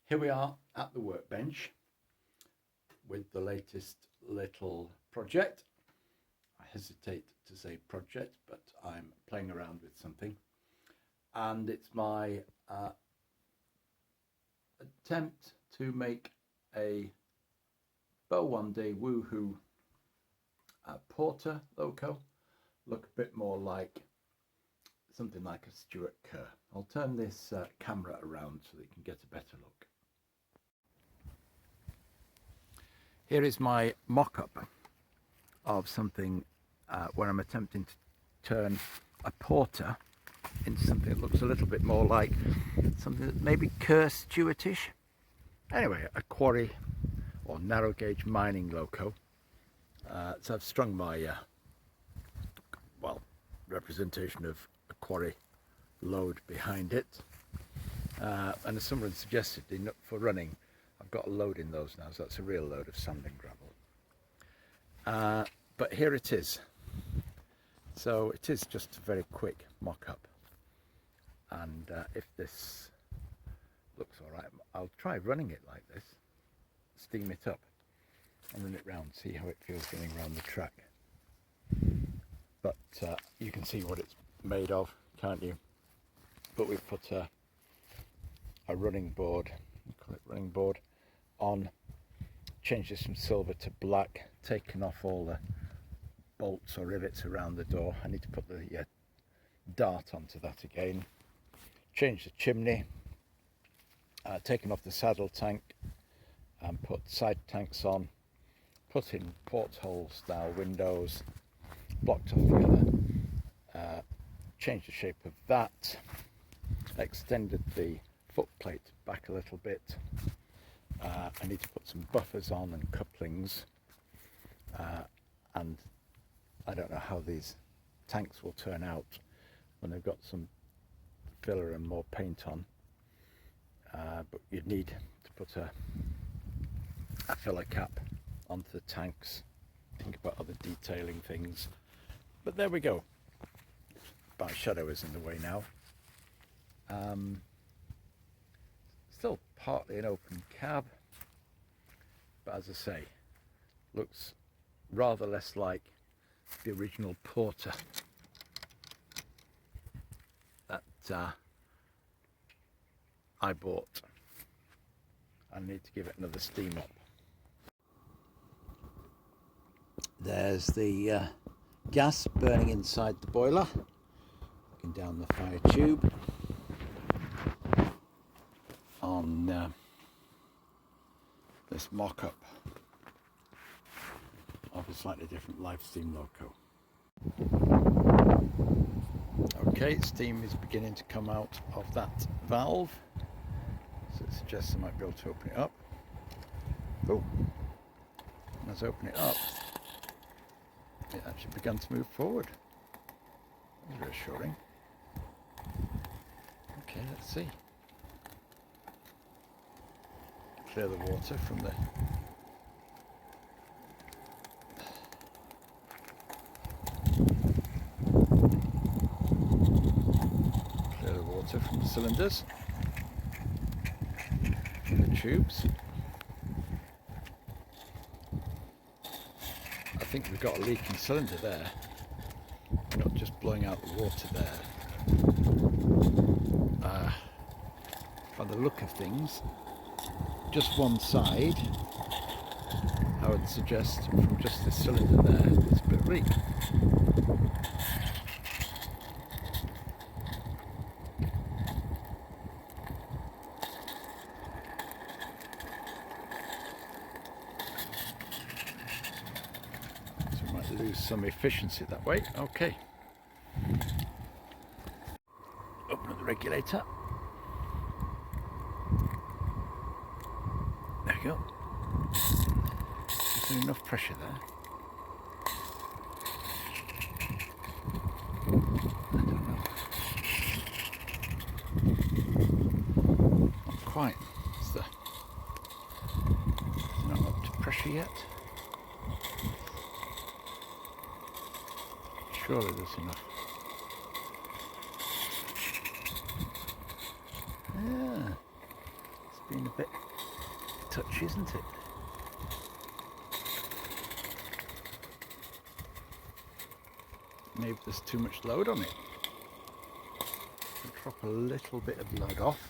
Here we are at the workbench with the latest little project. I hesitate to say project, but I'm playing around with something. And it's my attempt to make a Bowande Woohoo Porter loco look a bit more like something like a Stuart Kerr. I'll turn this camera around so that you can get a better look. Here is my mock-up of something where I'm attempting to turn a Porter into something that looks a little bit more like something that maybe Kerr Stuartish. Anyway, a quarry or narrow gauge mining loco. So I've strung my representation of a quarry load behind it, and as someone suggested, for running I've got a load in those now, so that's a real load of sand and gravel. But here it is. So it is just a very quick mock-up, and if this looks all right, I'll try running it like this, steam it up and run it round, see how it feels running around the track. But you can see what it's made of, can't you? But we've put a running board, we call it running board, on, changed this from silver to black, taken off all the bolts or rivets around the door. I need to put the dart onto that again. Changed the chimney, taken off the saddle tank and put side tanks on, put in porthole style windows, blocked off the other, changed the shape of that, extended the foot plate back a little bit. I need to put some buffers on and couplings, and I don't know how these tanks will turn out when they've got some filler and more paint on, but you'd need to put a filler cap onto the tanks, think about other detailing things. But there we go. My shadow is in the way now. Still partly an open cab, but as I say, looks rather less like the original Porter that I bought. I need to give it another steam up. There's the gas burning inside the boiler, looking down the fire tube on this mock-up of a slightly different live steam loco. Okay, steam is beginning to come out of that valve, so it suggests I might be able to open it up. Oh, as I open it up, it actually began to move forward. That was reassuring. Okay, let's see. Clear the water from the cylinders, from the tubes. I think we've got a leaking cylinder there. We're not just blowing out the water there. By the look of things, just one side, I would suggest, from just this cylinder there, there's a bit of leak. So we might lose some efficiency that way. Okay. Open up the regulator. There we go. Is there enough pressure there? I don't know. Not quite. Is there not up to pressure yet? Surely there's enough. Yeah. been a bit touchy, isn't it? Maybe there's too much load on it. I'll drop a little bit of load off.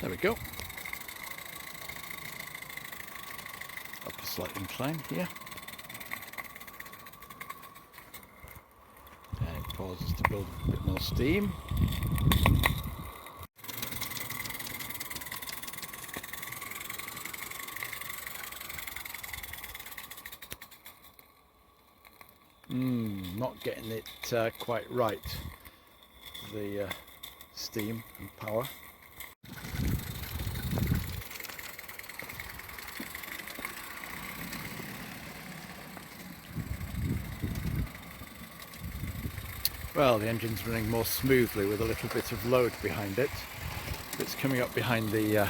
There we go. Up a slight incline here. And it pauses to build a bit more steam. Not getting it quite right, the steam and power. Well, the engine's running more smoothly with a little bit of load behind it. It's coming up behind the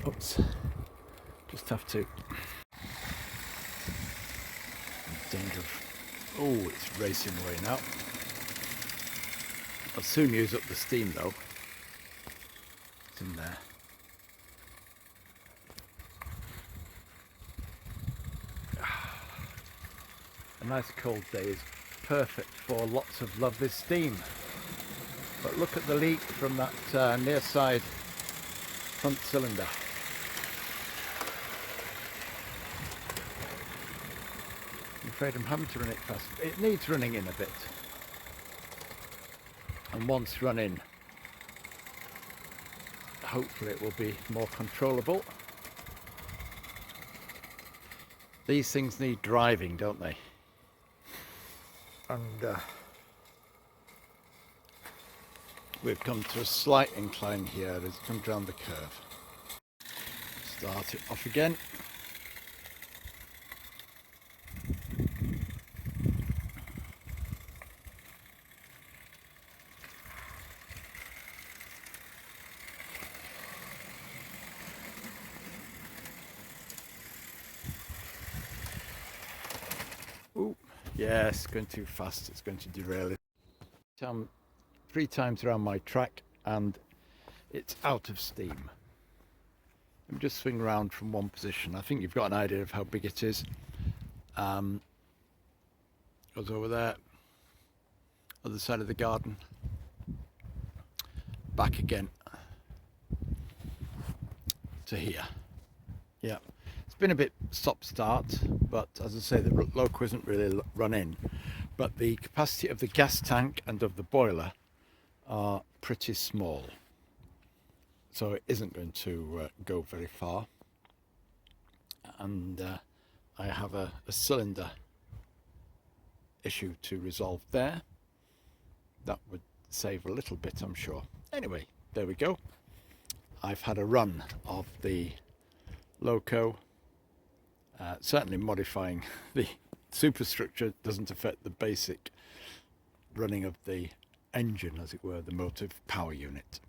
oops, just have to danger of, oh, it's racing away now. I'll soon use up the steam though. It's in there. A nice cold day is perfect for lots of lovely steam. But look at the leak from that near side front cylinder. I'm afraid I'm having to run it fast. It needs running in a bit. And once run in, hopefully it will be more controllable. These things need driving, don't they? And we've come to a slight incline here as it comes round the curve. Start it off again. Ooh, yes, going too fast, it's going to derail it. I'm 3 times around my track and it's out of steam. Let me just swing around from one position. I think you've got an idea of how big it is. Goes over there, other side of the garden, back again to here. Yeah. Been a bit stop-start, but as I say, the loco isn't really run in, but the capacity of the gas tank and of the boiler are pretty small, so it isn't going to go very far. And I have a cylinder issue to resolve there. That would save a little bit, I'm sure. Anyway, there we go. I've had a run of the loco. Certainly modifying the superstructure doesn't affect the basic running of the engine, as it were, the motive power unit.